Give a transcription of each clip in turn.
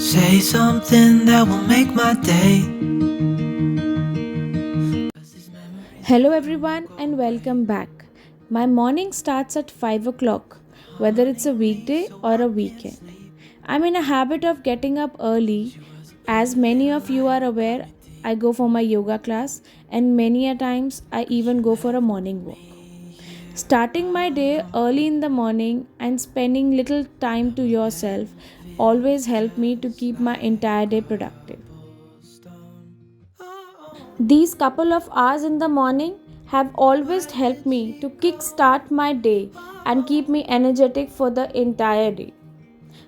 Say something that will make my day. Hello, everyone, and welcome back. My morning starts at 5 o'clock, whether it's a weekday or a weekend. I'm in a habit of getting up early. As many of you are aware, I go for my yoga class, and many a times I even go for a morning walk. Starting my day early in the morning and spending little time to yourself always help me to keep my entire day productive. These couple of hours in the morning have always helped me to kickstart my day and keep me energetic for the entire day.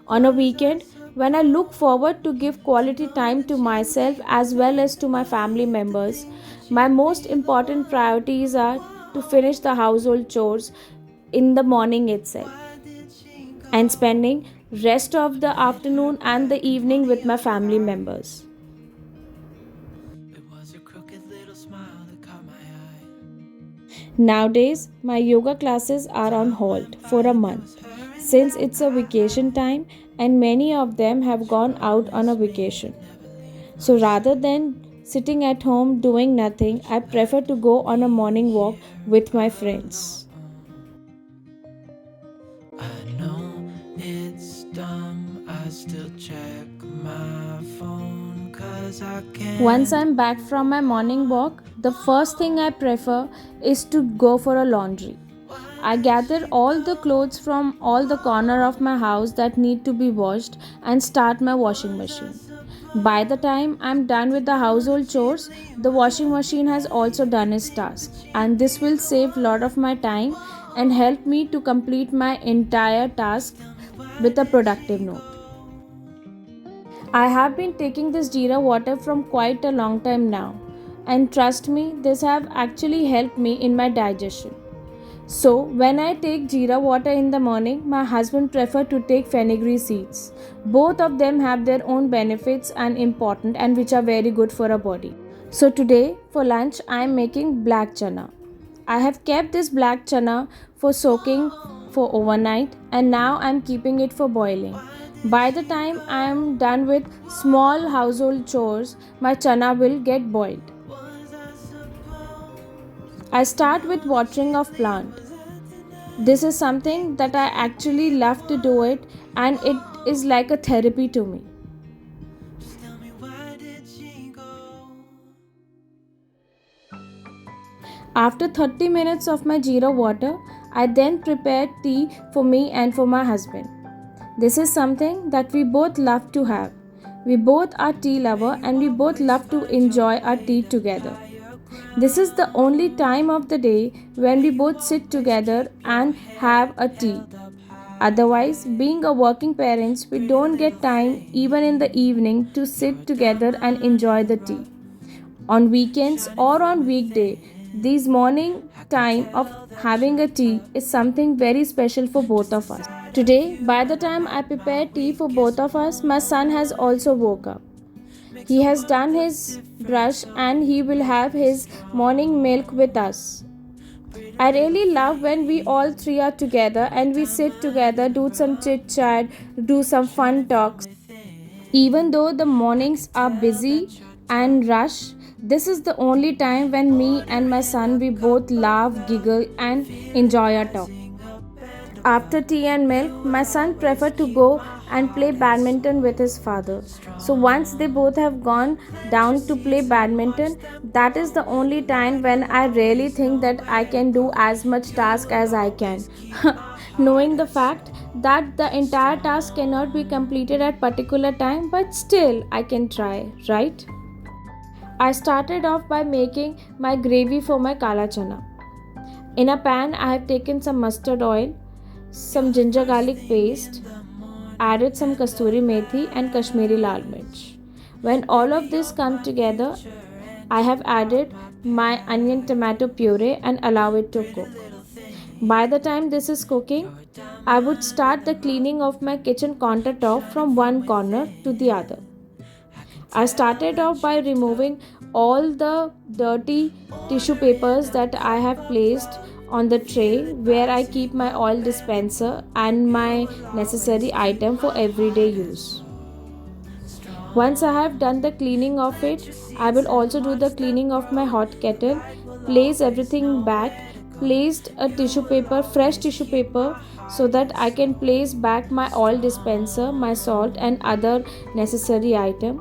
On a weekend, when I look forward to give quality time to myself as well as to my family members, my most important priorities are to finish the household chores in the morning itself and spending rest of the afternoon and the evening with my family members. It was your crooked little smile that caught my eye. Nowadays, my yoga classes are on hold for a month since it's a vacation time and many of them have gone out on a vacation. So rather than sitting at home doing nothing, I prefer to go on a morning walk with my friends. I know it's dumb, I still check my phone 'cause I Once can't. I'm back from my morning walk, the first thing I prefer is to go for a laundry. I gather all the clothes from all the corner of my house that need to be washed and start my washing machine. By the time I'm done with the household chores, the washing machine has also done its task, and this will save a lot of my time and help me to complete my entire task with a productive note. I have been taking this jeera water from quite a long time now, and trust me, this have actually helped me in my digestion. So, when I take jeera water in the morning, my husband prefer to take fenugreek seeds. Both of them have their own benefits and important and which are very good for our body. So today for lunch I am making black chana. I have kept this black chana for soaking for overnight and now I am keeping it for boiling. By the time I am done with small household chores, my chana will get boiled. I start with watering of plant. This is something that I actually love to do it and it is like a therapy to me. Tell me, where did she go? After 30 minutes of my jeera water, I then prepare tea for me and for my husband. This is something that we both love to have. We both are tea lover and we both love to enjoy our tea together. This is the only time of the day when we both sit together and have a tea. Otherwise, being a working parents, we don't get time even in the evening to sit together and enjoy the tea. On weekends or on weekday, this morning time of having a tea is something very special for both of us. Today, by the time I prepare tea for both of us, my son has also woke up. He has done his brush and he will have his morning milk with us. I really love when we all three are together and we sit together, do some chit chat, do some fun talks. Even though the mornings are busy and rush, this is the only time when me and my son we both laugh, giggle and enjoy our talk. After tea and milk, my son preferred to go and play badminton with his father. So once they both have gone down to play badminton, that is the only time when I really think that I can do as much task as I can. Knowing the fact that the entire task cannot be completed at particular time, but still I can try, right? I started off by making my gravy for my kala chana. In a pan, I have taken some mustard oil, some ginger garlic paste, added some kasturi methi and Kashmiri lal mirch. When all of this come together, I have added my onion tomato puree and allow it to cook. By the time this is cooking, I would start the cleaning of my kitchen countertop from one corner to the other. I started off by removing all the dirty tissue papers that I have placed on the tray where I keep my oil dispenser and my necessary item for everyday use. Once I have done the cleaning of it, I will also do the cleaning of my hot kettle, place everything back, placed a tissue paper, fresh tissue paper, so that I can place back my oil dispenser, my salt and other necessary item.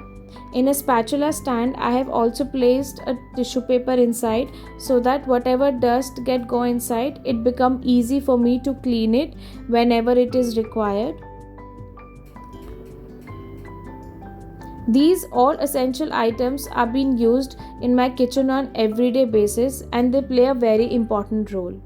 In a spatula stand, I have also placed a tissue paper inside so that whatever dust get go inside, it become easy for me to clean it whenever it is required. These all essential items are being used in my kitchen on everyday basis and they play a very important role.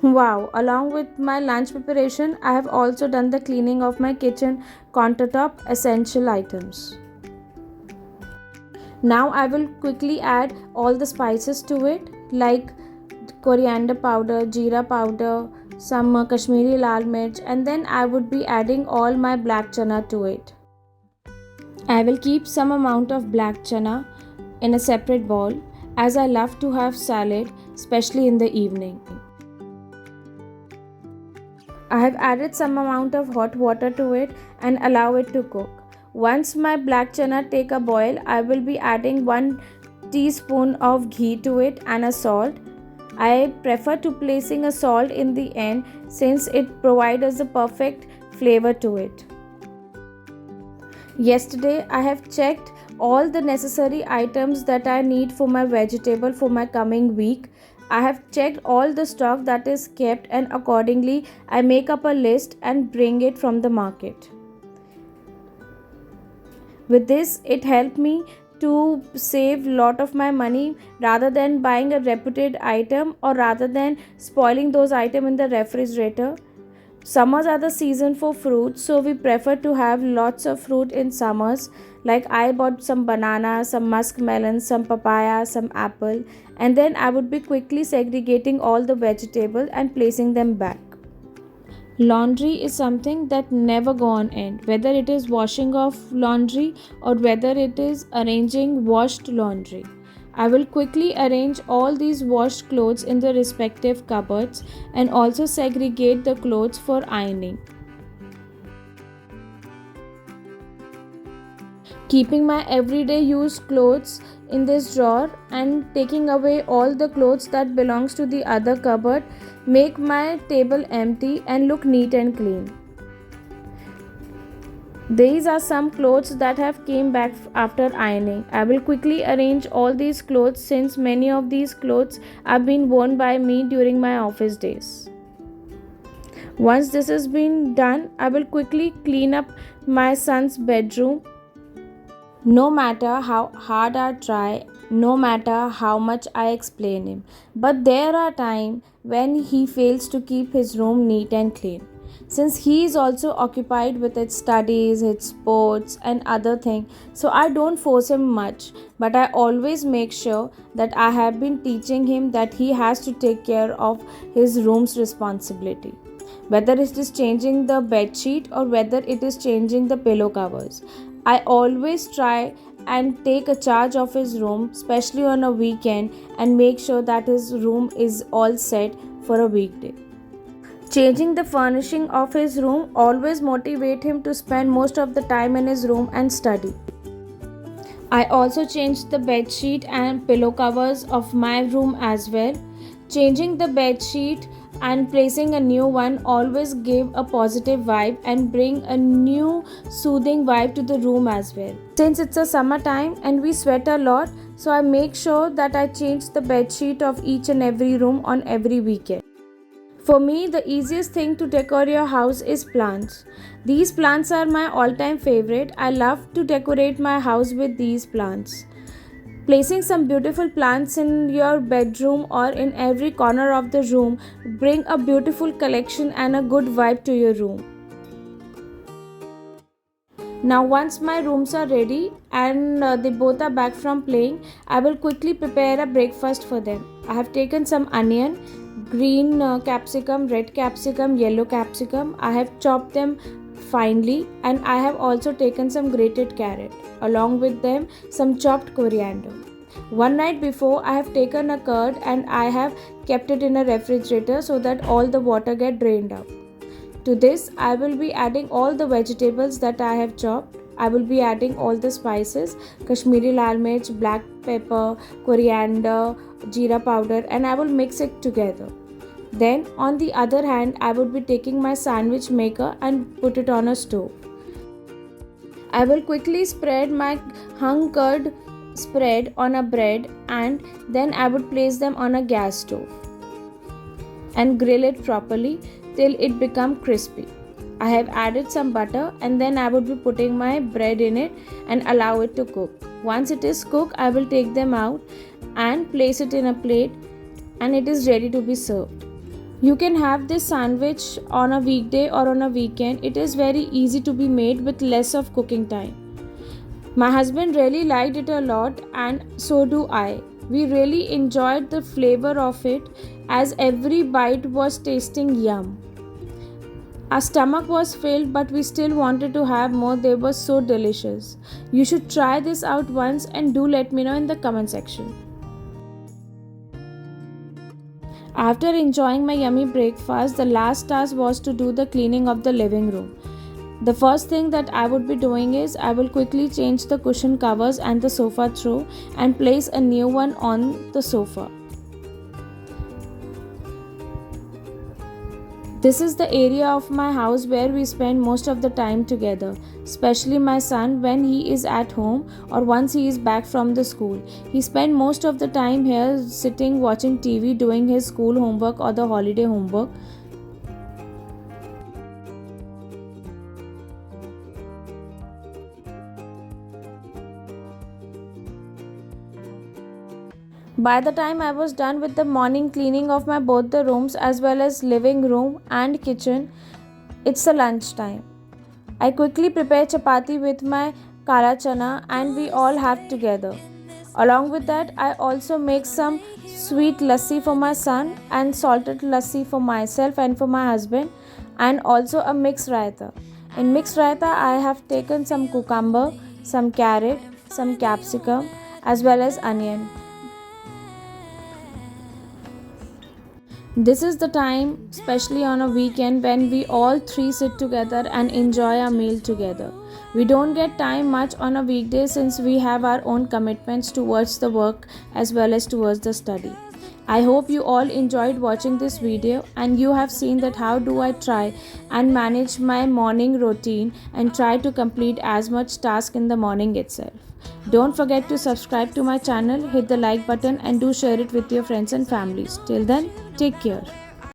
Wow, along with my lunch preparation, I have also done the cleaning of my kitchen countertop essential items. Now I will quickly add all the spices to it like coriander powder, jeera powder, some Kashmiri lal mirch, and then I would be adding all my black chana to it. I will keep some amount of black chana in a separate bowl as I love to have salad, especially in the evening. I have added some amount of hot water to it and allow it to cook. Once my black chana take a boil, I will be adding 1 teaspoon of ghee to it and a salt. I prefer to placing a salt in the end since it provides us a perfect flavor to it. Yesterday I have checked all the necessary items that I need for my vegetable for my coming week. I have checked all the stock that is kept and accordingly I make up a list and bring it from the market. With this, it helped me to save lot of my money rather than buying a reputed item or rather than spoiling those items in the refrigerator. Summers are the season for fruit, so we prefer to have lots of fruit in summers. Like I bought some banana, some musk melon, some papaya, some apple, and then I would be quickly segregating all the vegetables and placing them back. Laundry is something that never go on end, whether it is washing of laundry or whether it is arranging washed laundry. I will quickly arrange all these washed clothes in the respective cupboards and also segregate the clothes for ironing. Keeping my everyday use clothes in this drawer and taking away all the clothes that belongs to the other cupboard make my table empty and look neat and clean. These are some clothes that have came back after ironing. I will quickly arrange all these clothes since many of these clothes are being worn by me during my office days. Once this has been done, I will quickly clean up my son's bedroom. No matter how hard I try, no matter how much I explain him, but there are times when he fails to keep his room neat and clean. Since he is also occupied with his studies, his sports and other things, so I don't force him much, but I always make sure that I have been teaching him that he has to take care of his room's responsibility. Whether it is changing the bed sheet or whether it is changing the pillow covers, I always try and take a charge of his room, especially on a weekend, and make sure that his room is all set for a weekday. Changing the furnishing of his room always motivate him to spend most of the time in his room and study. I also changed the bed sheet and pillow covers of my room as well. Changing the bed sheet and placing a new one always give a positive vibe and bring a new soothing vibe to the room as well. Since it's a summertime and we sweat a lot, so I make sure that I change the bed sheet of each and every room on every weekend. For me, the easiest thing to decor your house is plants. These plants are my all-time favorite. I love to decorate my house with these plants. Placing some beautiful plants in your bedroom or in every corner of the room bring a beautiful collection and a good vibe to your room. Now once my rooms are ready and they both are back from playing, I will quickly prepare a breakfast for them. I have taken some onion, green capsicum, red capsicum, yellow capsicum. I have chopped them finely and I have also taken some grated carrot. Along with them some chopped coriander. One night before, I have taken a curd and I have kept it in a refrigerator so that all the water get drained out. To this, I will be adding all the vegetables that I have chopped. I will be adding all the spices, Kashmiri lal mirch, black pepper, coriander, jeera powder, and I will mix it together. Then, on the other hand, I would be taking my sandwich maker and put it on a stove. I will quickly spread my hung curd spread on a bread, and then I would place them on a gas stove and grill it properly till it become crispy. I have added some butter and then I would be putting my bread in it and allow it to cook. Once it is cooked, I will take them out and place it in a plate, and it is ready to be served. You can have this sandwich on a weekday or on a weekend. It is very easy to be made with less of cooking time. My husband really liked it a lot, and so do I. We really enjoyed the flavor of it as every bite was tasting yum. Our stomach was filled, but we still wanted to have more. They were so delicious. You should try this out once and do let me know in the comment section. After enjoying my yummy breakfast, the last task was to do the cleaning of the living room. The first thing that I would be doing is I will quickly change the cushion covers and the sofa throw and place a new one on the sofa. This is the area of my house where we spend most of the time together, especially my son when he is at home or once he is back from the school. He spends most of the time here sitting watching TV, doing his school homework or the holiday homework. By the time I was done with the morning cleaning of my both the rooms as well as living room and kitchen, it's a lunch time. I quickly prepare chapati with my kala chana and we all have together. Along with that, I also make some sweet lassi for my son and salted lassi for myself and for my husband, and also a mixed raita. In mixed raita, I have taken some cucumber, some carrot, some capsicum as well as onion. This is the time, especially on a weekend, when we all three sit together and enjoy a meal together. We don't get time much on a weekday since we have our own commitments towards the work as well as towards the study. I hope you all enjoyed watching this video and you have seen that how do I try and manage my morning routine and try to complete as much task in the morning itself. Don't forget to subscribe to my channel, hit the like button and do share it with your friends and families. Till then, take care.